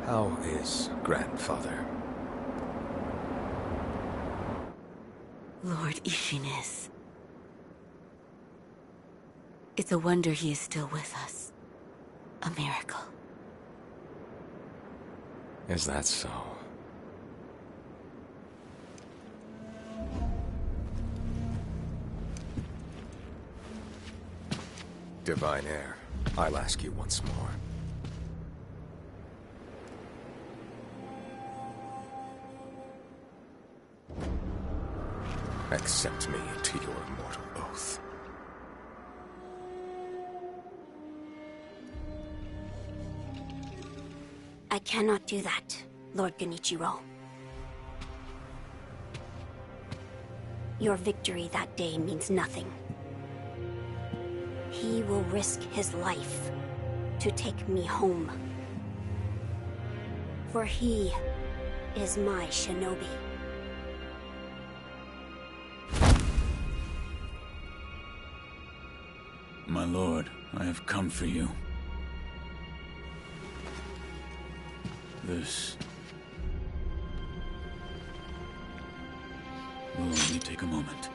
How is grandfather? Lord Ishinis. It's a wonder he is still with us. A miracle. Is that so? Divine Heir, I'll ask you once more. Accept me to your immortal oath. I cannot do that, Lord Genichiro. Your victory that day means nothing. He will risk his life to take me home. For he is my shinobi. My lord, I have come for you. This will only take a moment.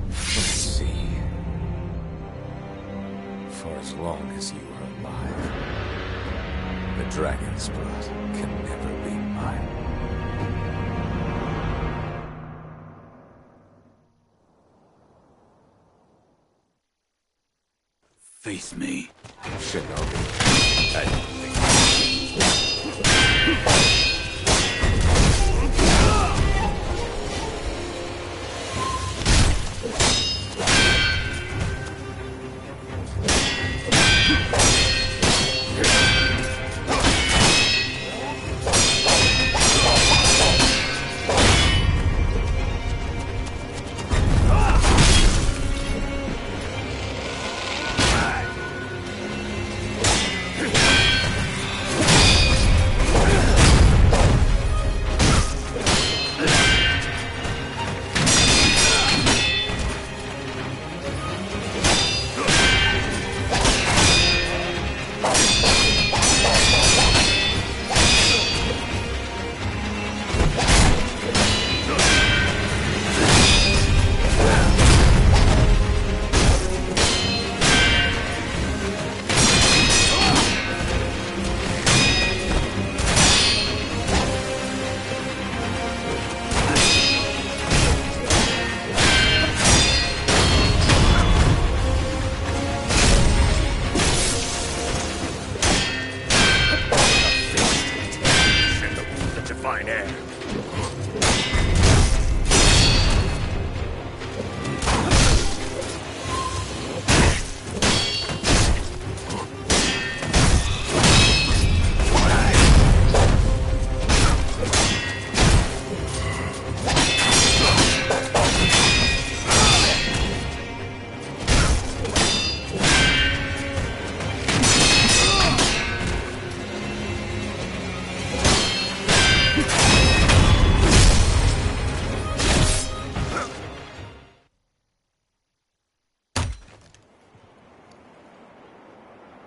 Let's see. For as long as you are alive, the dragon's blood can never be mine. Face me. Shinobi, I don't think...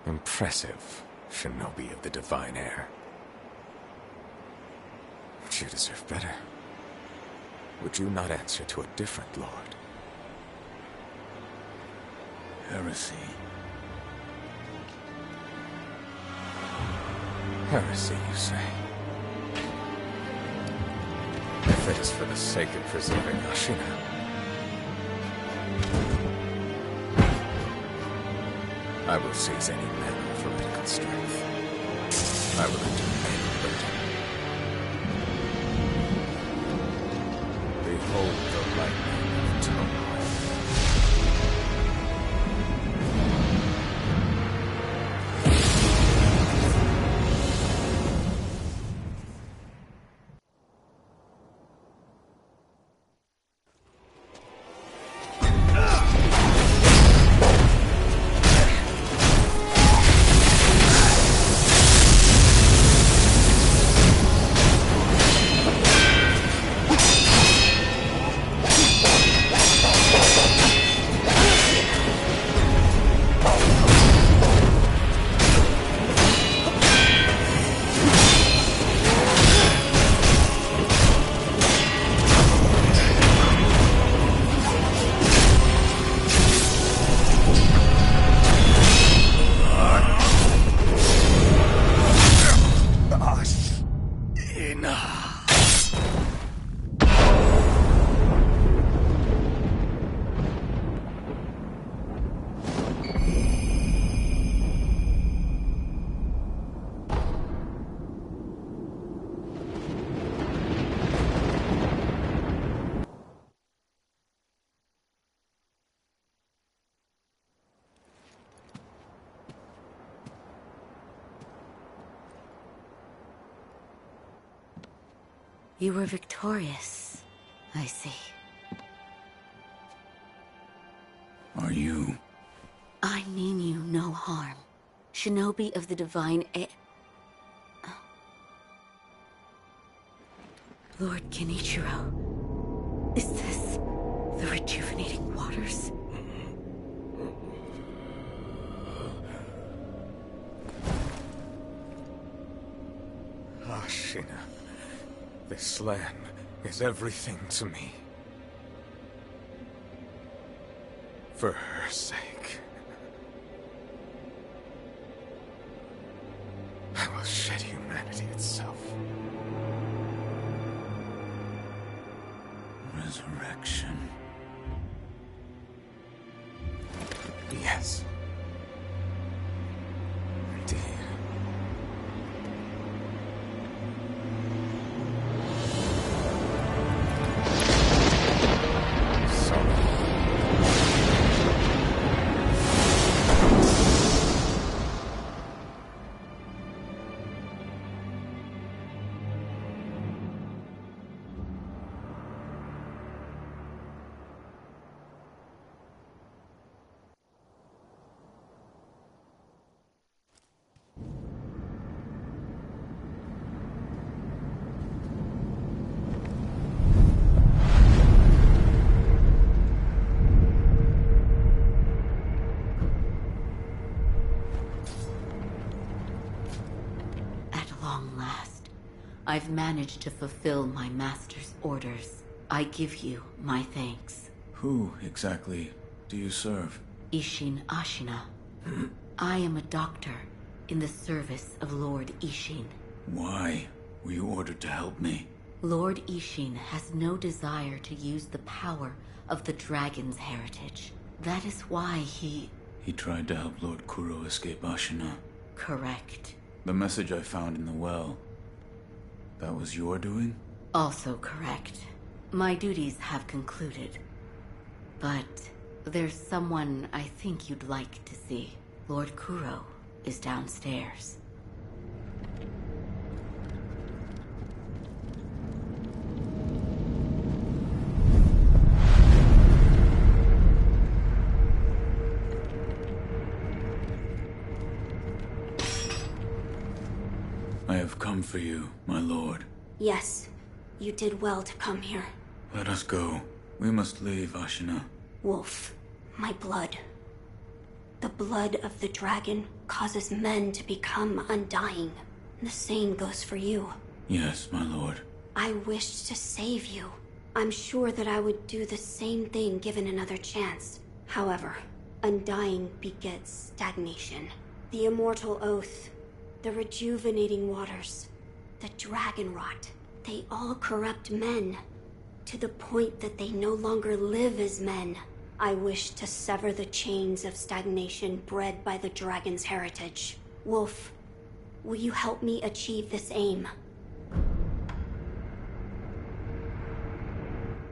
Impressive, Shinobi of the Divine Heir. But you deserve better. Would you not answer to a different lord? Heresy. Heresy, you say? If it is for the sake of preserving Ashina. I will seize any manner of political strength. I will endure any burden. Behold the lightning of Tomoe. You were victorious, I see. Are you? I mean you no harm. Shinobi of the Divine Lord Genichiro, is this the rejuvenating waters? Ashina, this land is everything to me. For her sake, I will shed humanity itself. Resurrection. Yes. Indeed. I've managed to fulfill my master's orders. I give you my thanks. Who exactly do you serve? Ishin Ashina. I am a doctor in the service of Lord Ishin. Why were you ordered to help me? Lord Ishin has no desire to use the power of the dragon's heritage. That is why he tried to help Lord Kuro escape Ashina. Correct. The message I found in the well, that was your doing? Also correct. My duties have concluded. But there's someone I think you'd like to see. Lord Kuro is downstairs. I have come for you, my lord. Yes, you did well to come here. Let us go. We must leave Ashina. Wolf, my blood. The blood of the dragon causes men to become undying. The same goes for you. Yes, my lord. I wished to save you. I'm sure that I would do the same thing given another chance. However, undying begets stagnation. The immortal oath, the rejuvenating waters, the dragon rot, they all corrupt men, to the point that they no longer live as men. I wish to sever the chains of stagnation bred by the dragon's heritage. Wolf, will you help me achieve this aim?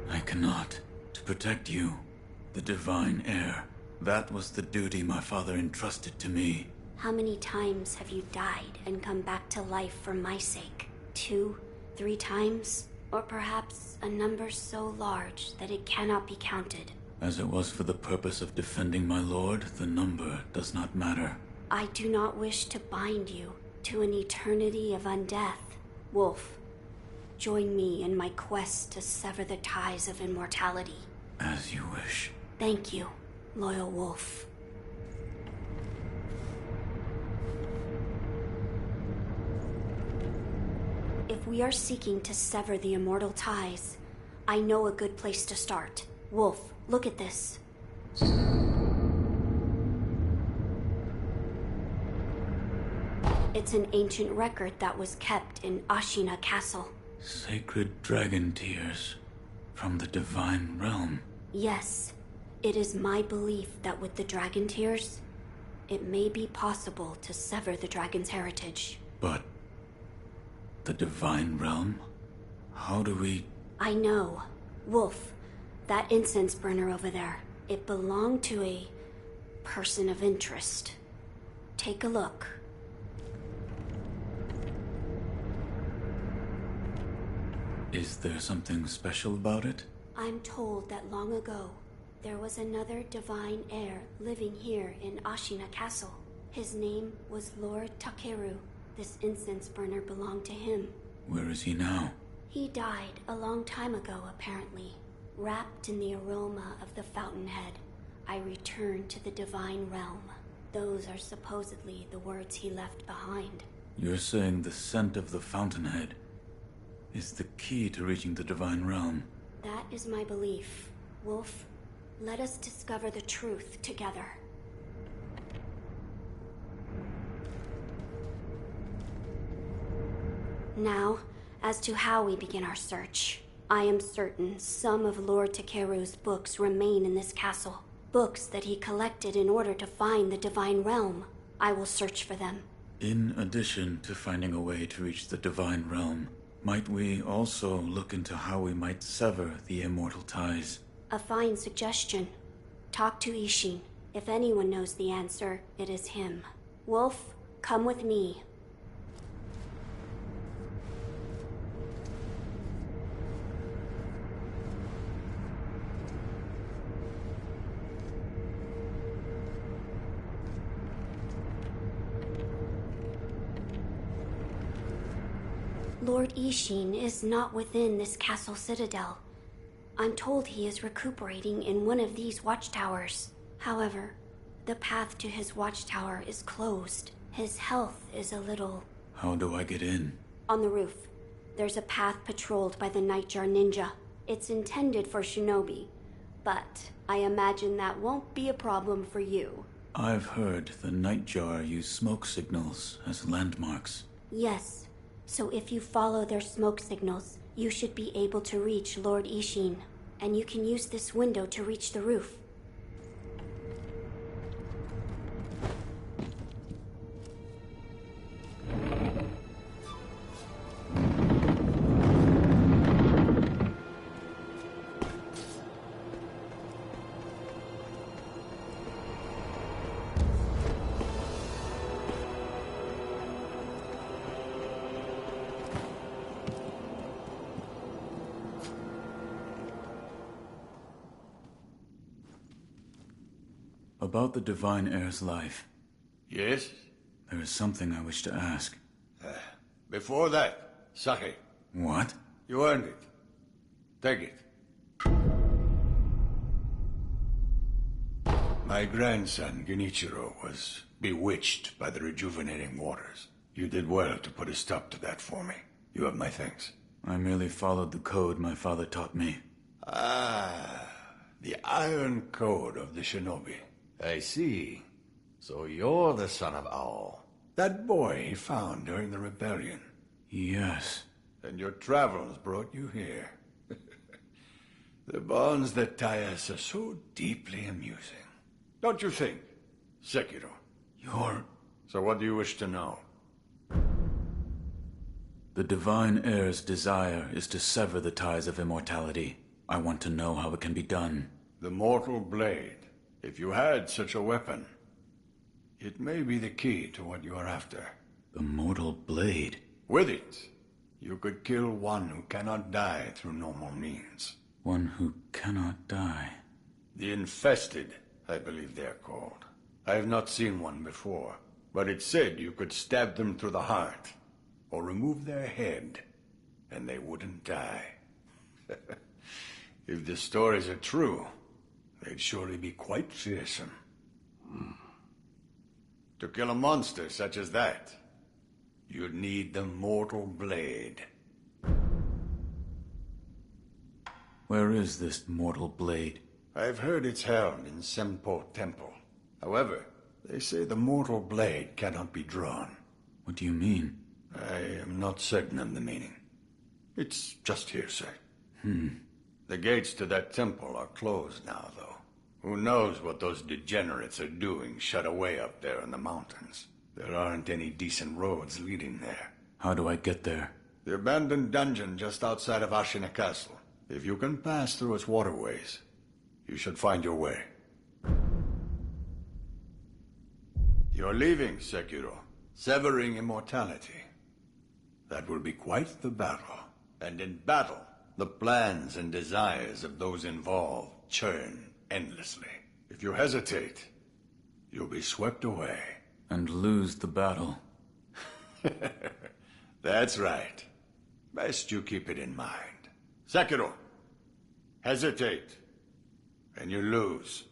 I cannot. To protect you, the divine heir. That was the duty my father entrusted to me. How many times have you died and come back to life for my sake? 2, 3 times? Or perhaps a number so large that it cannot be counted? As it was for the purpose of defending my lord, the number does not matter. I do not wish to bind you to an eternity of undeath. Wolf, join me in my quest to sever the ties of immortality. As you wish. Thank you, loyal wolf. If we are seeking to sever the immortal ties, I know a good place to start. Wolf, look at this. It's an ancient record that was kept in Ashina Castle. Sacred dragon tears from the divine realm. Yes, it is my belief that with the dragon tears, it may be possible to sever the dragon's heritage. But the divine realm? How do we... I know. Wolf, that incense burner over there, it belonged to a person of interest. Take a look. Is there something special about it? I'm told that long ago, there was another divine heir living here in Ashina Castle. His name was Lord Takeru. This incense burner belonged to him. Where is he now? He died a long time ago, apparently. Wrapped in the aroma of the fountainhead, I returned to the divine realm. Those are supposedly the words he left behind. You're saying the scent of the fountainhead is the key to reaching the divine realm? That is my belief. Wolf, let us discover the truth together. Now, as to how we begin our search, I am certain some of Lord Takeru's books remain in this castle. Books that he collected in order to find the divine realm. I will search for them. In addition to finding a way to reach the divine realm, might we also look into how we might sever the immortal ties? A fine suggestion. Talk to Ishin. If anyone knows the answer, it is him. Wolf, come with me. Lord Ishin is not within this castle citadel. I'm told he is recuperating in one of these watchtowers. However, the path to his watchtower is closed. His health is a little... How do I get in? On the roof. There's a path patrolled by the Nightjar Ninja. It's intended for shinobi, but I imagine that won't be a problem for you. I've heard the Nightjar use smoke signals as landmarks. Yes. So if you follow their smoke signals, you should be able to reach Lord Ishin. And you can use this window to reach the roof. About the Divine Heir's life. Yes? There is something I wish to ask. Before that, sake. What? You earned it. Take it. My grandson, Genichiro, was bewitched by the rejuvenating waters. You did well to put a stop to that for me. You have my thanks. I merely followed the code my father taught me. Ah, the Iron Code of the Shinobi. I see. So you're the son of Owl. That boy he found during the rebellion. Yes. And your travels brought you here. The bonds that tie us are so deeply amusing. Don't you think, Sekiro? You're... So what do you wish to know? The Divine Heir's desire is to sever the ties of immortality. I want to know how it can be done. The Mortal Blade. If you had such a weapon, it may be the key to what you are after. The Mortal Blade? With it, you could kill one who cannot die through normal means. One who cannot die. The Infested, I believe they're called. I have not seen one before, but it said you could stab them through the heart, or remove their head, and they wouldn't die. If the stories are true, they'd surely be quite fearsome. To kill a monster such as that, you'd need the Mortal Blade. Where is this Mortal Blade? I've heard it's held in Senpo Temple. However, they say the Mortal Blade cannot be drawn. What do you mean? I am not certain of the meaning. It's just hearsay. The gates to that temple are closed now, though. Who knows what those degenerates are doing shut away up there in the mountains. There aren't any decent roads leading there. How do I get there? The abandoned dungeon just outside of Ashina Castle. If you can pass through its waterways, you should find your way. You're leaving, Sekiro. Severing immortality. That will be quite the battle. And in battle, The plans and desires of those involved churn endlessly. If you hesitate, you'll be swept away. And lose the battle. That's right. Best you keep it in mind. Sekiro, hesitate, and you lose.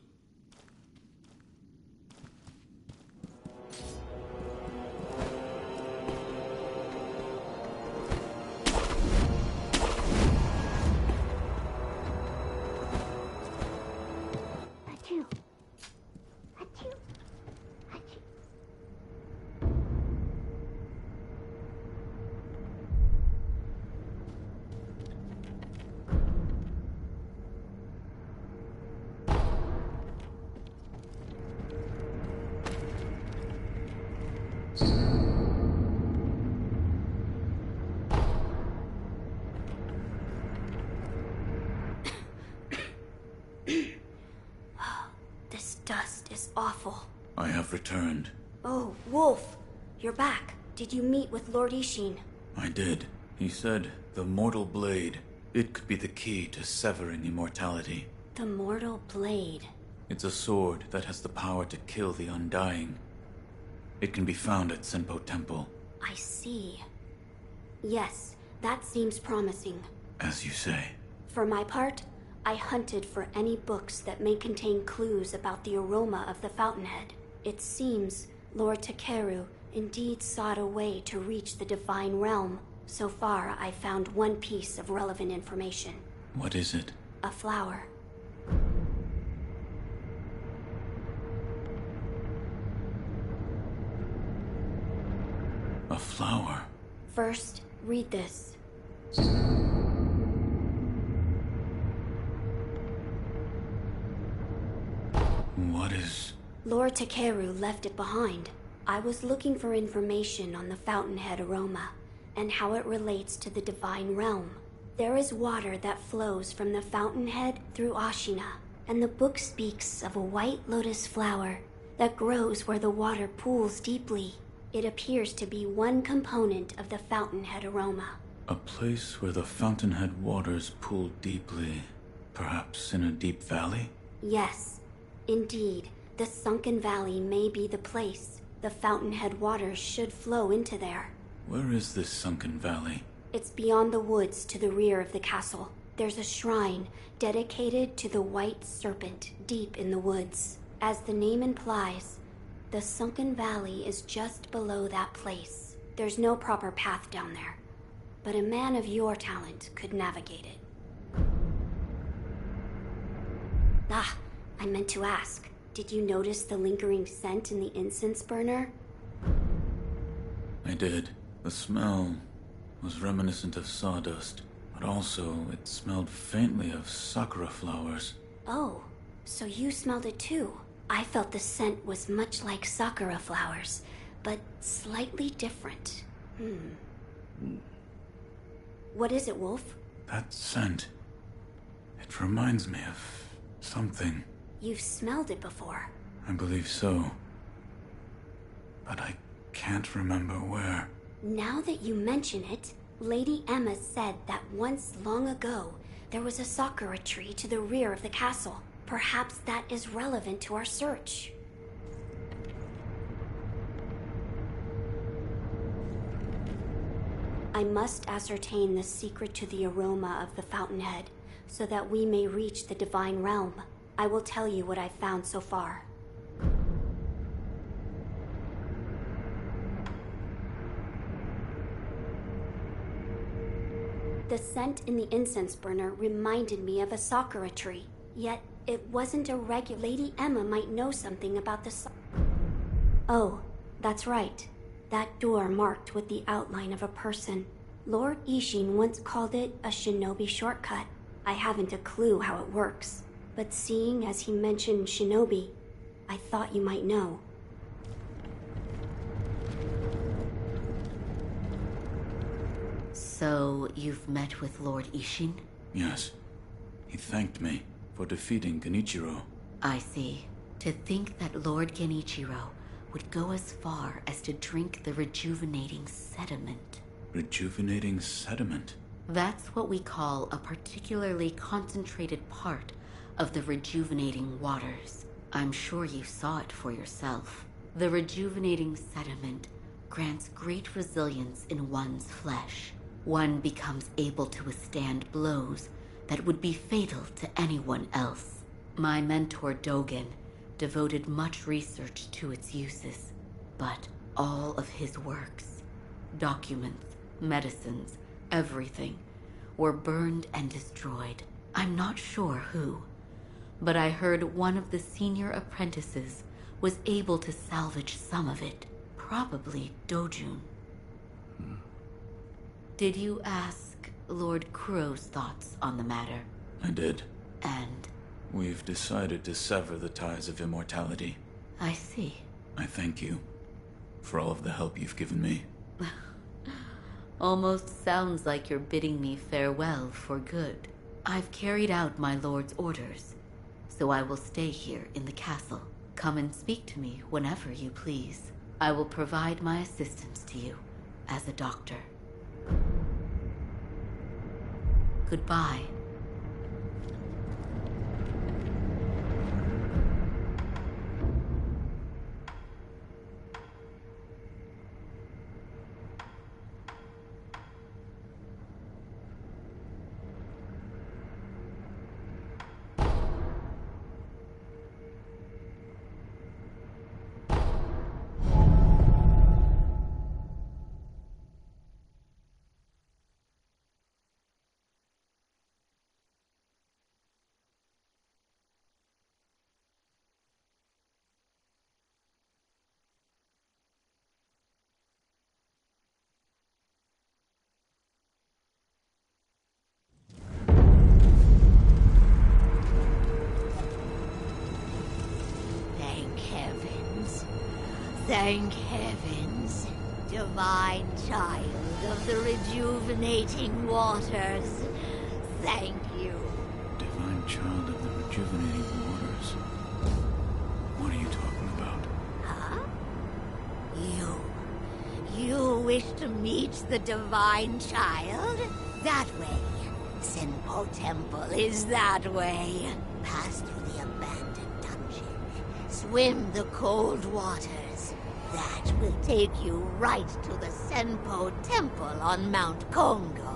Awful. I have returned. Oh, Wolf. You're back. Did you meet with Lord Ishin? I did. He said the mortal blade. It could be the key to severing immortality. The mortal blade. It's a sword that has the power to kill the undying. It can be found at Senpo Temple. I see. Yes, that seems promising. As you say. For my part, I hunted for any books that may contain clues about the aroma of the fountainhead. It seems Lord Takeru indeed sought a way to reach the divine realm. So far, I found one piece of relevant information. What is it? A flower. A flower? First, read this. What is... Lord Takeru left it behind. I was looking for information on the fountainhead aroma, and how it relates to the divine realm. There is water that flows from the fountainhead through Ashina, and the book speaks of a white lotus flower that grows where the water pools deeply. It appears to be one component of the fountainhead aroma. A place where the fountainhead waters pool deeply. Perhaps in a deep valley? Yes, indeed. The sunken valley may be the place. The fountainhead waters should flow into there. Where is this sunken valley? It's beyond the woods to the rear of the castle. There's a shrine dedicated to the white serpent deep in the woods. As the name implies, the sunken valley is just below that place. There's no proper path down there, but a man of your talent could navigate it. Ah, I meant to ask. Did you notice the lingering scent in the incense burner? I did. The smell was reminiscent of sawdust, but also it smelled faintly of sakura flowers. Oh, so you smelled it too. I felt the scent was much like sakura flowers, but slightly different. What is it, Wolf? That scent. It reminds me of something. You've smelled it before. I believe so. But I can't remember where. Now that you mention it, Lady Emma said that once long ago, there was a sakura tree to the rear of the castle. Perhaps that is relevant to our search. I must ascertain the secret to the aroma of the fountainhead, so that we may reach the divine realm. I will tell you what I've found so far. The scent in the incense burner reminded me of a sakura tree, yet it wasn't a regular. Lady Emma might know something about the Oh, that's right. That door marked with the outline of a person. Lord Ishin once called it a shinobi shortcut. I haven't a clue how it works, but seeing as he mentioned shinobi, I thought you might know. So, you've met with Lord Ishin? Yes. He thanked me for defeating Genichiro. I see. To think that Lord Genichiro would go as far as to drink the rejuvenating sediment. Rejuvenating sediment? That's what we call a particularly concentrated part of the rejuvenating waters. I'm sure you saw it for yourself. The rejuvenating sediment grants great resilience in one's flesh. One becomes able to withstand blows that would be fatal to anyone else. My mentor Dogen devoted much research to its uses, but all of his works, documents, medicines, everything, were burned and destroyed. I'm not sure who, but I heard one of the senior apprentices was able to salvage some of it. Probably Dojun. Did you ask Lord Kuro's thoughts on the matter? I did. And? We've decided to sever the ties of immortality. I see. I thank you for all of the help you've given me. Almost sounds like you're bidding me farewell for good. I've carried out my lord's orders, so I will stay here in the castle. Come and speak to me whenever you please. I will provide my assistance to you as a doctor. Goodbye. Thank heavens, divine child of the rejuvenating waters. Thank you. Divine child of the rejuvenating waters? What are you talking about? Huh? You wish to meet the divine child? That way. Senpo Temple is that way. Pass through the abandoned dungeon. Swim the cold waters. That will take you right to the Senpo Temple on Mount Kongo.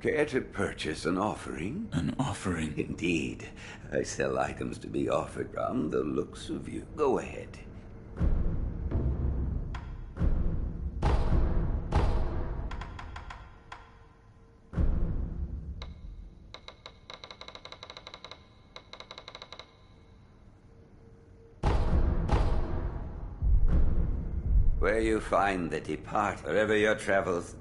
Care to purchase an offering? An offering? Indeed. I sell items to be offered from the looks of you. Go ahead. Where you find the depart, wherever your travels.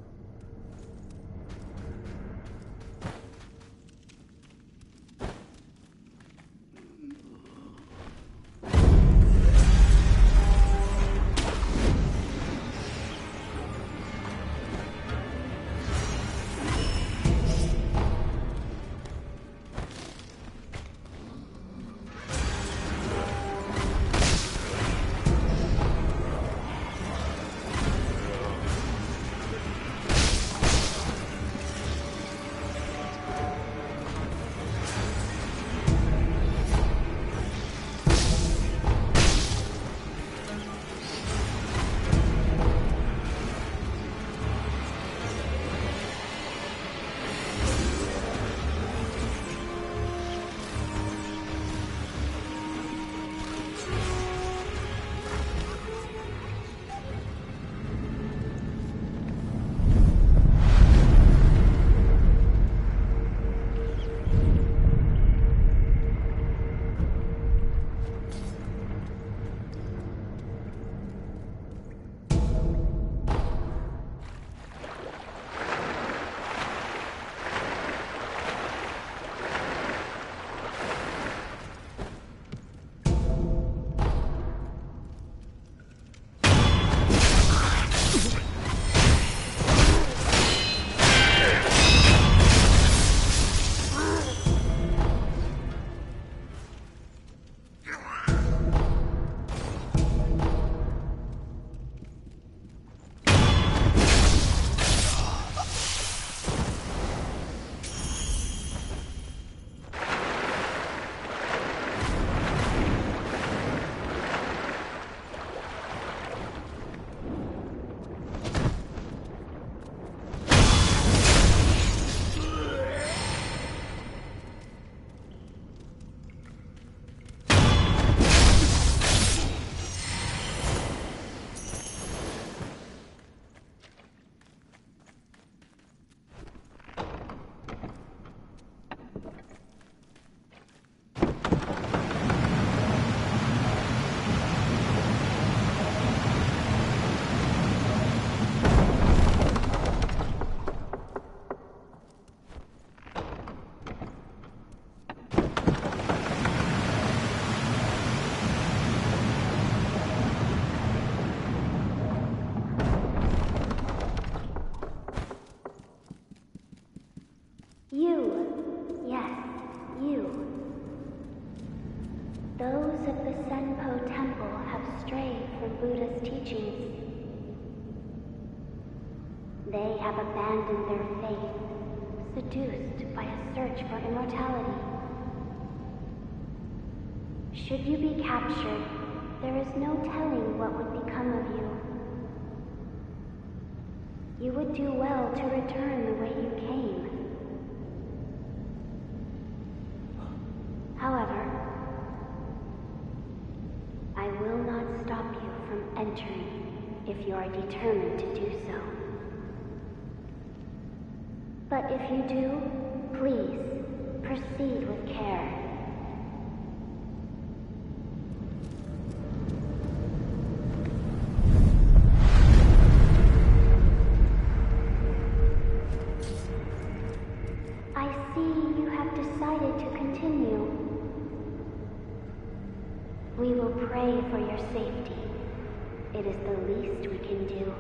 teachings. They have abandoned their faith, seduced by a search for immortality. Should you be captured, there is no telling what would become of you. You would do well to return the way you came. However, I will not stop you from entering if you are determined to do so. But if you do, please proceed with care. I see you have decided to continue. We will pray for your safety. It is the least we can do.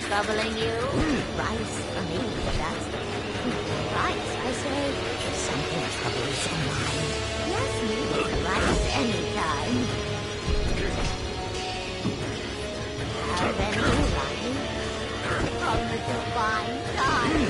Troubling you? Rice for me, that's the rice, I say. If something troubles your mind, yes, me with rice anytime. Have any life from the divine time.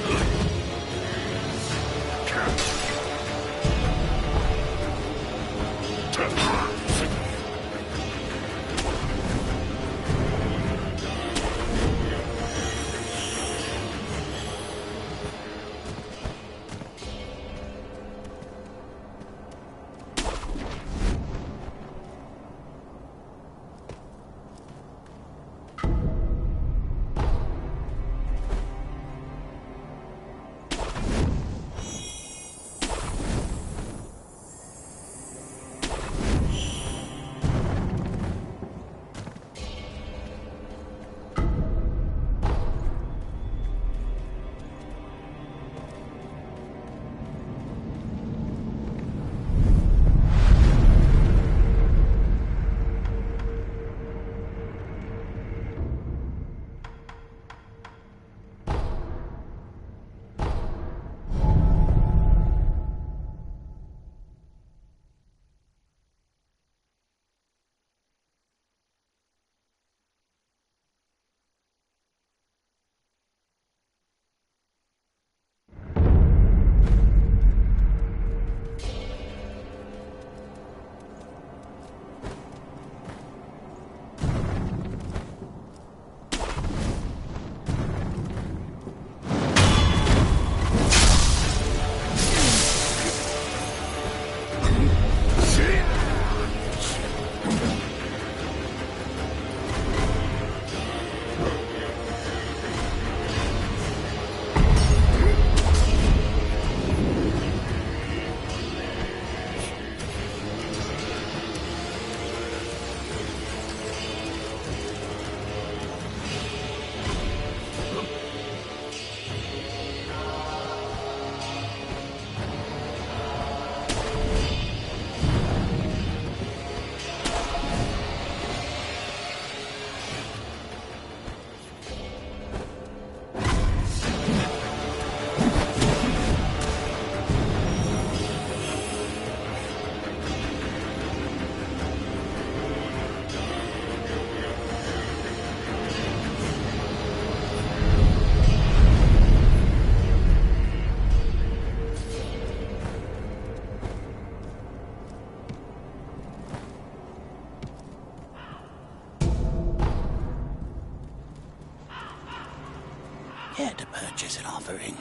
Here to purchase an offering.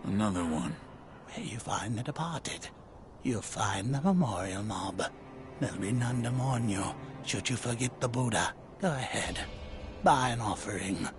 Another one. Where you find the departed, you'll find the memorial mob. There'll be none to mourn you, should you forget the Buddha. Go ahead, buy an offering.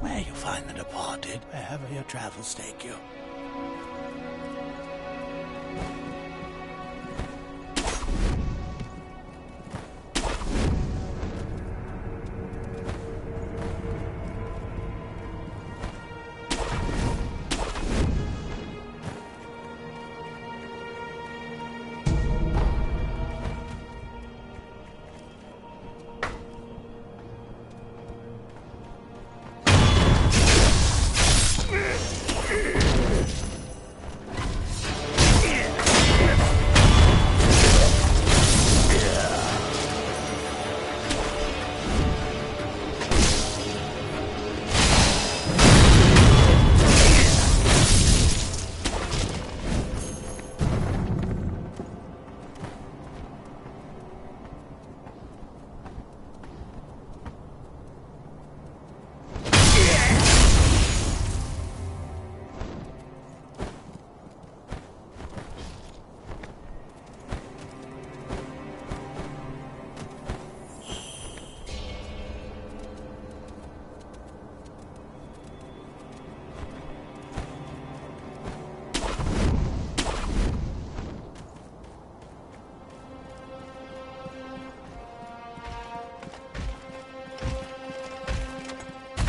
Where you find the departed, wherever your travels take you.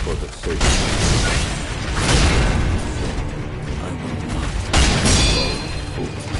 For the sake I will not fall fool.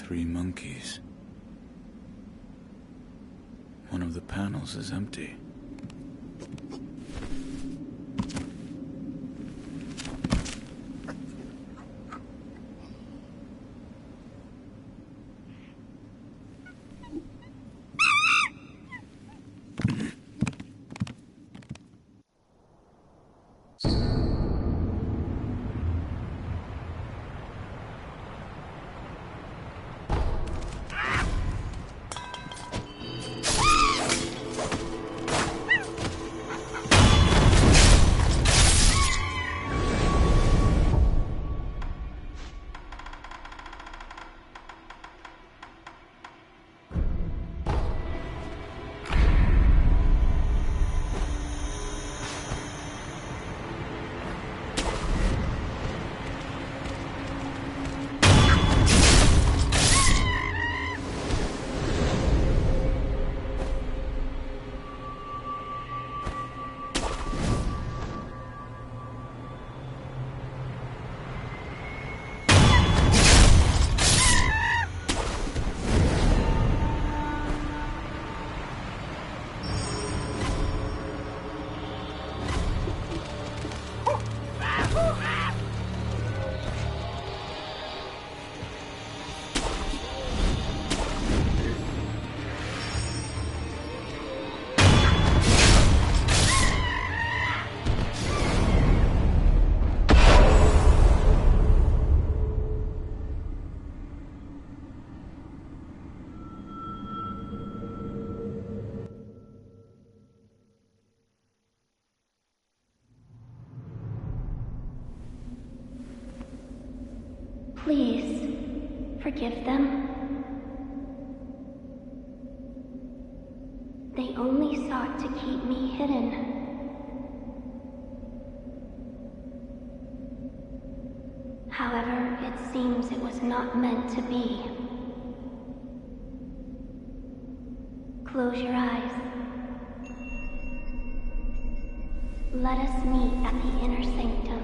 3 monkeys. One of the panels is empty. Please, forgive them. They only sought to keep me hidden. However, it seems it was not meant to be. Close your eyes. Let us meet at the inner sanctum.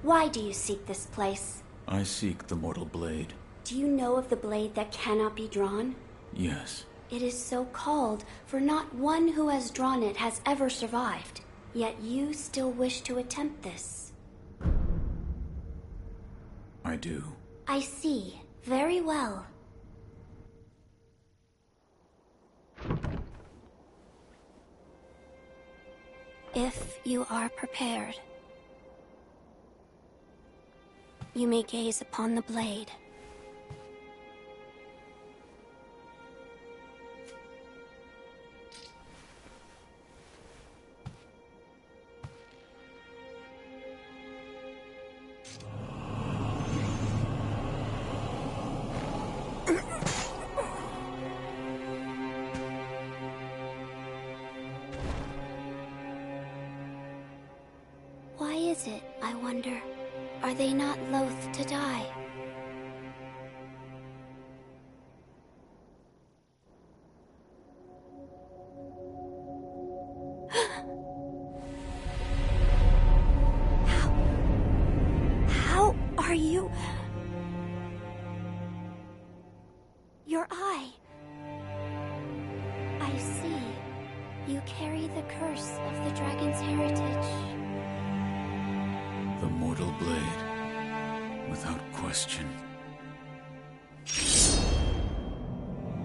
Why do you seek this place? I seek the mortal blade. Do you know of the blade that cannot be drawn? Yes. It is so called, for not one who has drawn it has ever survived. Yet you still wish to attempt this. I do. I see. Very well. If you are prepared, you may gaze upon the blade. Why is it, I wonder? Are they not loath to die? How are you? Your eye. I see. You carry the curse of the dragon's heritage. The mortal blade, without question.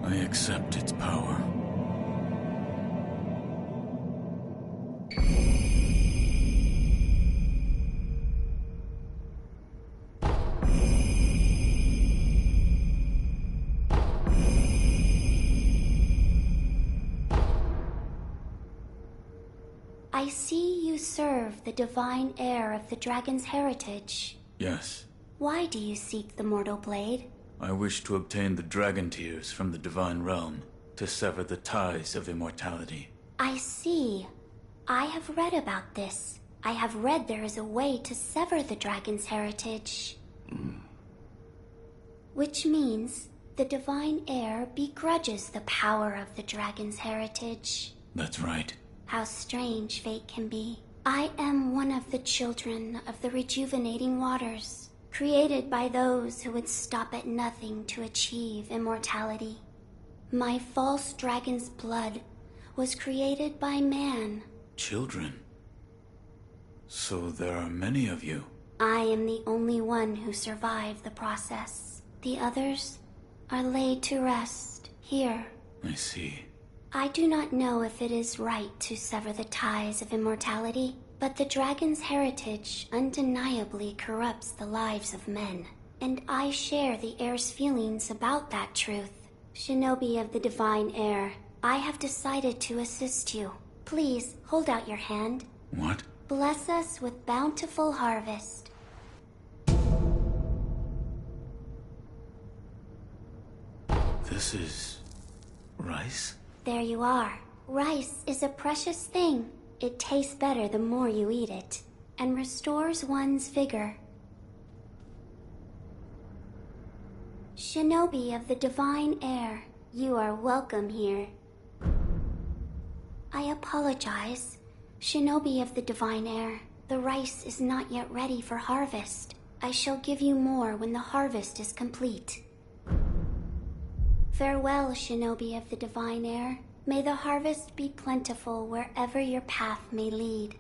I accept its power. I see you serve the divine heir of the dragon's heritage. Yes. Why do you seek the mortal blade? I wish to obtain the dragon tears from the divine realm, to sever the ties of immortality. I see. I have read about this. I have read there is a way to sever the dragon's heritage. Which means the divine heir begrudges the power of the dragon's heritage. That's right. How strange fate can be. I am one of the children of the rejuvenating waters, created by those who would stop at nothing to achieve immortality. My false dragon's blood was created by man. Children? So there are many of you. I am the only one who survived the process. The others are laid to rest here. I see. I do not know if it is right to sever the ties of immortality, but the dragon's heritage undeniably corrupts the lives of men, and I share the heir's feelings about that truth. Shinobi of the divine heir, I have decided to assist you. Please, hold out your hand. What? Bless us with bountiful harvest. This is... rice? There you are. Rice is a precious thing. It tastes better the more you eat it, and restores one's vigor. Shinobi of the divine heir, you are welcome here. I apologize. Shinobi of the divine heir, the rice is not yet ready for harvest. I shall give you more when the harvest is complete. Farewell, Shinobi of the divine heir. May the harvest be plentiful wherever your path may lead.